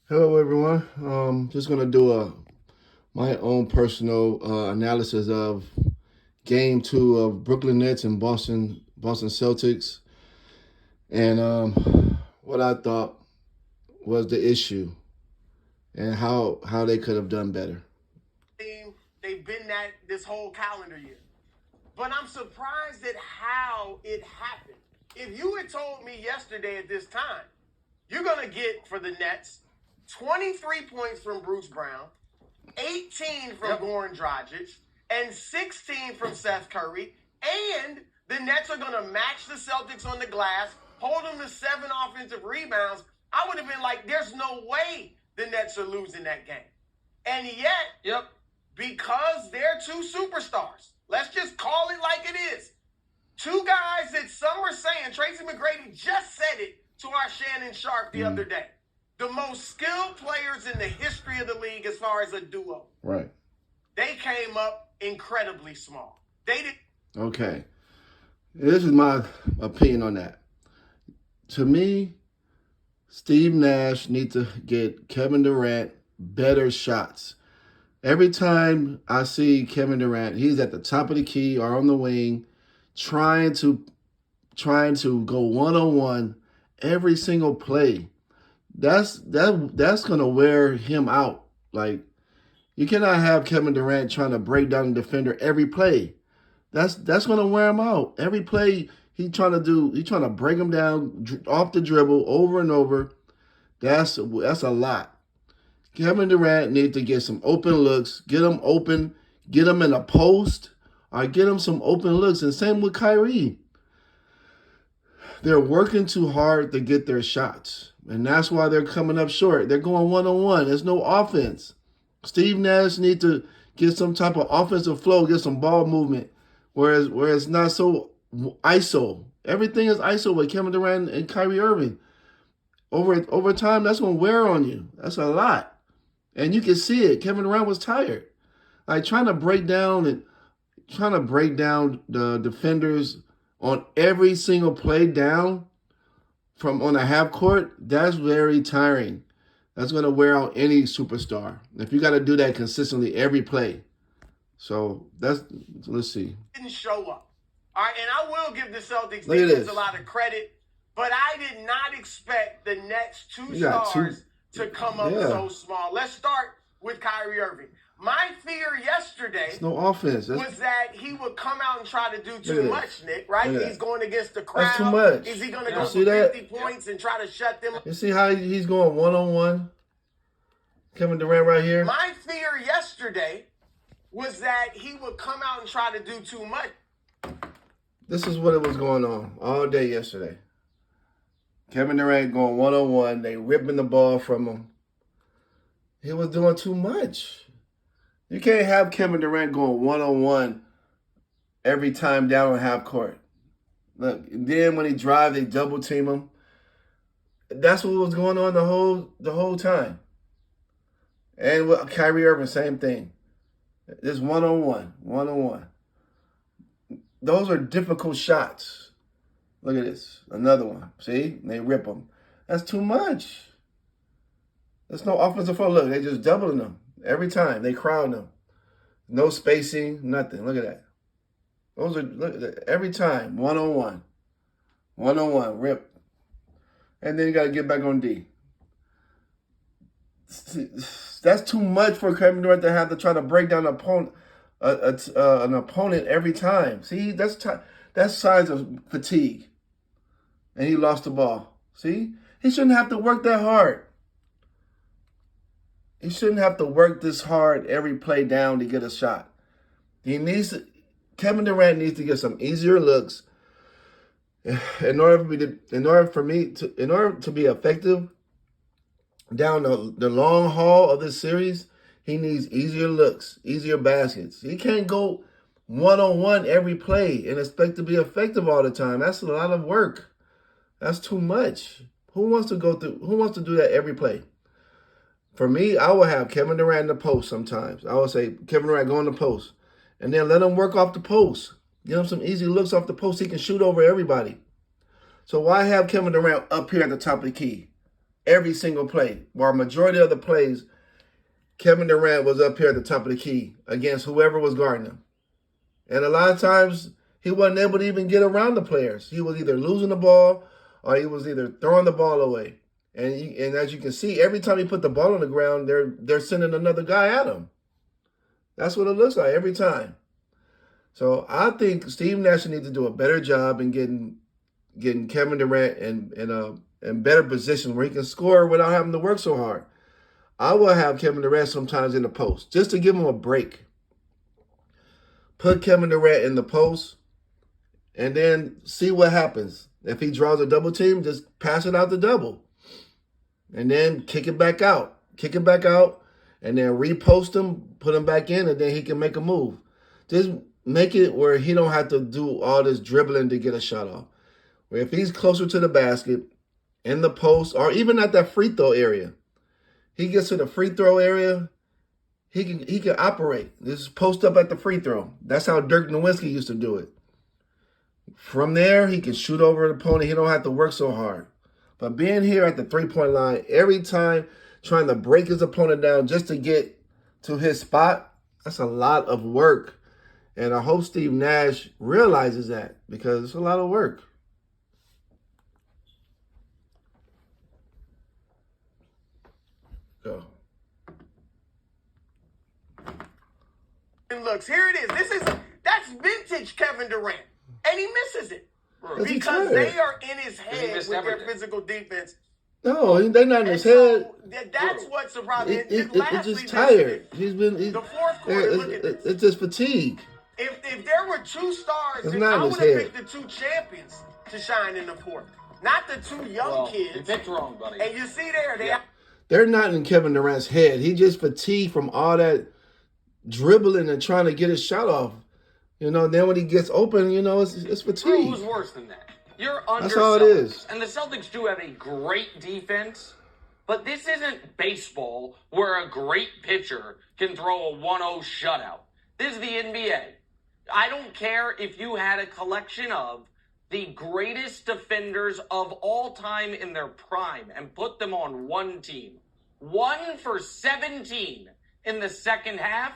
Hello, everyone. Just gonna do my own personal analysis of Game Two of Brooklyn Nets and Boston Celtics, and what I thought was the issue and how they could have done better. They've been that this whole calendar year. But I'm surprised at how it happened. If you had told me yesterday at this time, you're going to get for the Nets 23 points from Bruce Brown, 18 from Goran Dragic, and 16 from Seth Curry, and the Nets are going to match the Celtics on the glass, hold them to 7 offensive rebounds, I would have been like, there's no way the Nets are losing that game. And yet, because they're two superstars, let's just call it like it is. Two guys that some were saying, Tracy McGrady just said it to our Shannon Sharp the other day. The most skilled players in the history of the league as far as a duo. Right. They came up incredibly small. They did. Okay. This is my opinion on that. To me, Steve Nash needs to get Kevin Durant better shots. Every time I see Kevin Durant, he's at the top of the key or on the wing, trying to go one-on-one every single play. That's gonna wear him out. Like, you cannot have Kevin Durant trying to break down the defender every play. That's gonna wear him out. Every play he's trying to break him down off the dribble over and over. That's a lot. Kevin Durant needs to get some open looks, get him open, get him in a post, or get him some open looks. And same with Kyrie. They're working too hard to get their shots. And that's why they're coming up short. They're going one-on-one. There's no offense. Steve Nash needs to get some type of offensive flow, get some ball movement, where it's not so ISO. Everything is ISO with Kevin Durant and Kyrie Irving. Over time, that's going to wear on you. That's a lot. And you can see it. Kevin Durant was tired. Like trying to break down the defenders on every single play down from on a half court, that's very tiring. That's going to wear out any superstar. If you got to do that consistently every play. So let's see. Didn't show up. All right, and I will give the Celtics defense a lot of credit, but I did not expect the Nets two stars to come up so small. Let's start with Kyrie Irving. My fear yesterday no offense. Was that he would come out and try to do too much, Nick, right? He's going against the crowd. That's too much. Is he going to go for 50 points and try to shut them up? You see how he's going one-on-one? Kevin Durant right here. My fear yesterday was that he would come out and try to do too much. This is what it was going on all day yesterday. Kevin Durant going one-on-one. They ripping the ball from him. He was doing too much. You can't have Kevin Durant going one-on-one every time down on half court. Look, then when he drives, they double team him. That's what was going on the whole time. And with Kyrie Irving, same thing. Just one-on-one. Those are difficult shots. Look at this. Another one. See? They rip them. That's too much. There's no offensive flow. Look, they just doubling them every time. They crowd them. No spacing, nothing. Look at that. Look at that. Every time, one-on-one. One-on-one, rip. And then you got to get back on D. That's too much for Kevin Durant to have to try to break down an opponent every time. See, that's signs of fatigue. And he lost the ball. See? He shouldn't have to work that hard. He shouldn't have to work this hard every play down to get a shot. Kevin Durant needs to get some easier looks in order to be effective down the long haul of this series. He needs easier looks, easier baskets. He can't go one-on-one every play and expect to be effective all the time. That's a lot of work. That's too much. Who wants to do that every play? For me, I will have Kevin Durant in the post sometimes. I will say, Kevin Durant, go in the post. And then let him work off the post. Get him some easy looks off the post. He can shoot over everybody. So why have Kevin Durant up here at the top of the key? every single play. While majority of the plays, Kevin Durant was up here at the top of the key against whoever was guarding him. And a lot of times, he wasn't able to even get around the players. He was either losing the ball or he was either throwing the ball away. And as you can see, every time he put the ball on the ground, they're sending another guy at him. That's what it looks like every time. So I think Steve Nash needs to do a better job in getting Kevin Durant in better positions where he can score without having to work so hard. I will have Kevin Durant sometimes in the post just to give him a break. Put Kevin Durant in the post and then see what happens. If he draws a double team, just pass it out the double. And then kick it back out. Kick it back out and then repost him, put him back in, and then he can make a move. Just make it where he don't have to do all this dribbling to get a shot off. Where if he's closer to the basket, in the post, or even at that free throw area, he gets to the free throw area, he can operate. This is post up at the free throw. That's how Dirk Nowitzki used to do it. From there, he can shoot over the opponent. He don't have to work so hard. But being here at the three-point line every time, trying to break his opponent down just to get to his spot, that's a lot of work. And I hope Steve Nash realizes that because it's a lot of work. Go. And looks, here it is. That's vintage Kevin Durant. And he misses it. Because they are in his head with their physical defense. No, they're not in his head. That's what surprised me. It's just tired. The fourth quarter, look at this. It's just fatigue. If there were two stars, It's I not in would his have head. picked the two champions to shine in the fourth. Not the two young kids. You picked wrong, buddy. And you see there, they're not in Kevin Durant's head. He just fatigued from all that dribbling and trying to get his shot off. You know, then when he gets open, you know, it's fatigue. Who's worse than that? You're under That's all it Celtics, is. and the Celtics do have a great defense, but this isn't baseball where a great pitcher can throw a 1-0 shutout. This is the NBA. I don't care if you had a collection of the greatest defenders of all time in their prime and put them on one team. 1 for 17 in the second half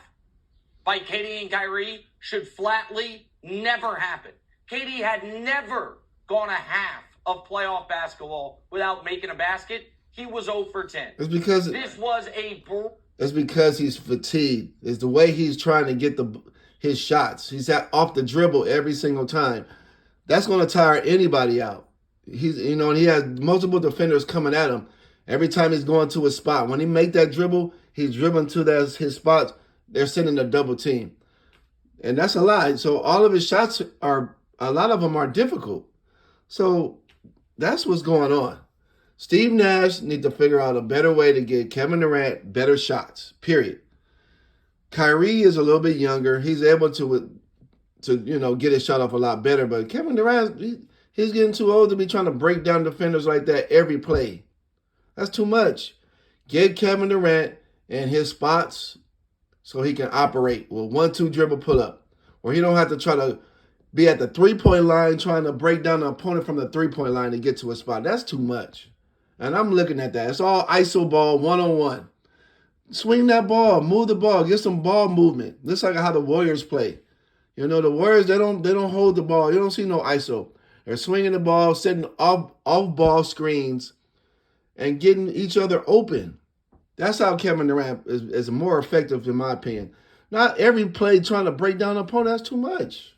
by KD and Kyrie should flatly never happen. KD had never gone a half of playoff basketball without making a basket. He was 0 for 10. It's because This was a... It's because he's fatigued. It's the way he's trying to get his shots. He's off the dribble every single time. That's going to tire anybody out. And he has multiple defenders coming at him every time he's going to his spot. When he make that dribble, he's dribbling to his spots. They're sending a double team. And that's a lot. So all of his shots a lot of them are difficult. So that's what's going on. Steve Nash needs to figure out a better way to get Kevin Durant better shots, period. Kyrie is a little bit younger. He's able to get his shot off a lot better. But Kevin Durant, he's getting too old to be trying to break down defenders like that every play. That's too much. Get Kevin Durant in his spots so he can operate with 1-2 dribble pull-up. Where he don't have to try to be at the three-point line trying to break down the opponent from the three-point line to get to a spot. That's too much. And I'm looking at that. It's all ISO ball, one-on-one. Swing that ball, move the ball, get some ball movement. Looks like how the Warriors play. You know, the Warriors, they don't hold the ball. You don't see no ISO. They're swinging the ball, setting off-ball screens, and getting each other open. That's how Kevin Durant is more effective, in my opinion. Not every play trying to break down an opponent. That's too much.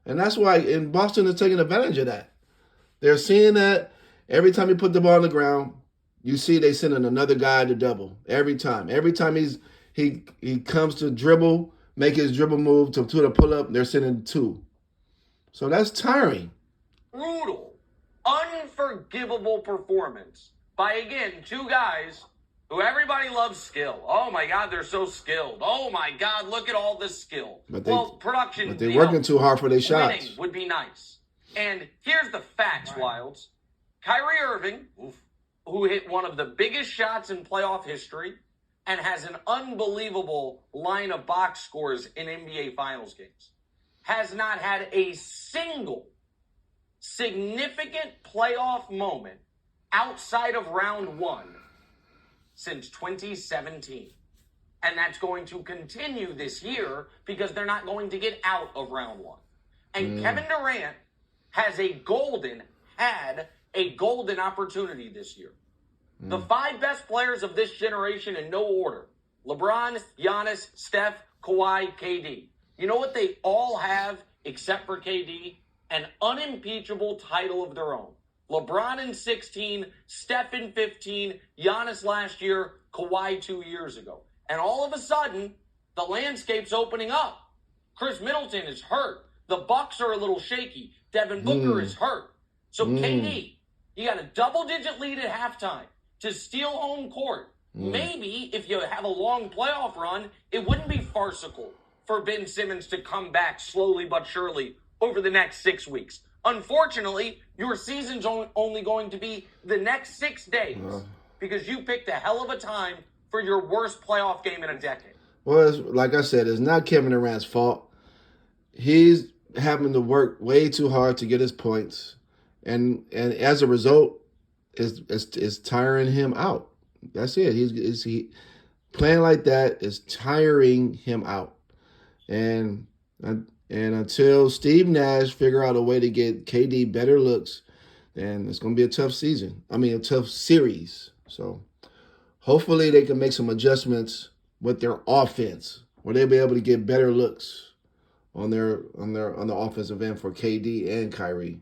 And that's why in Boston is taking advantage of that. They're seeing that every time he put the ball on the ground, you see they sending another guy to double every time. Every time he comes to dribble, make his dribble move to the pull-up, they're sending 2. So that's tiring. Brutal, unforgivable performance by, again, 2 guys who everybody loves skill. Oh, my God, they're so skilled. Oh, my God, look at all this skill. Production. But they're working too hard for their shots. Winning would be nice. And here's the facts, Wilds. Kyrie Irving, who hit one of the biggest shots in playoff history and has an unbelievable line of box scores in NBA Finals games, has not had a single significant playoff moment outside of round one since 2017. And that's going to continue this year because they're not going to get out of round one. And Kevin Durant had a golden opportunity this year. The 5 best players of this generation in no order: LeBron, Giannis, Steph, Kawhi, KD. You know what they all have except for KD? An unimpeachable title of their own. LeBron in 16, Steph in 15, Giannis last year, Kawhi 2 years ago. And all of a sudden, the landscape's opening up. Chris Middleton is hurt. The Bucks are a little shaky. Devin Booker is hurt. So KD, you got a double-digit lead at halftime to steal home court. Maybe if you have a long playoff run, it wouldn't be farcical for Ben Simmons to come back slowly but surely over the next 6 weeks. Unfortunately, your season's only going to be the next 6 days because you picked a hell of a time for your worst playoff game in a decade. Well, like I said, it's not Kevin Durant's fault. He's having to work way too hard to get his points, and as a result, it's tiring him out. That's it. He playing like that is tiring him out, and until Steve Nash figure out a way to get KD better looks, then it's going to be a tough season. I mean, a tough series. So hopefully they can make some adjustments with their offense, where they'll be able to get better looks on the offensive end for KD and Kyrie.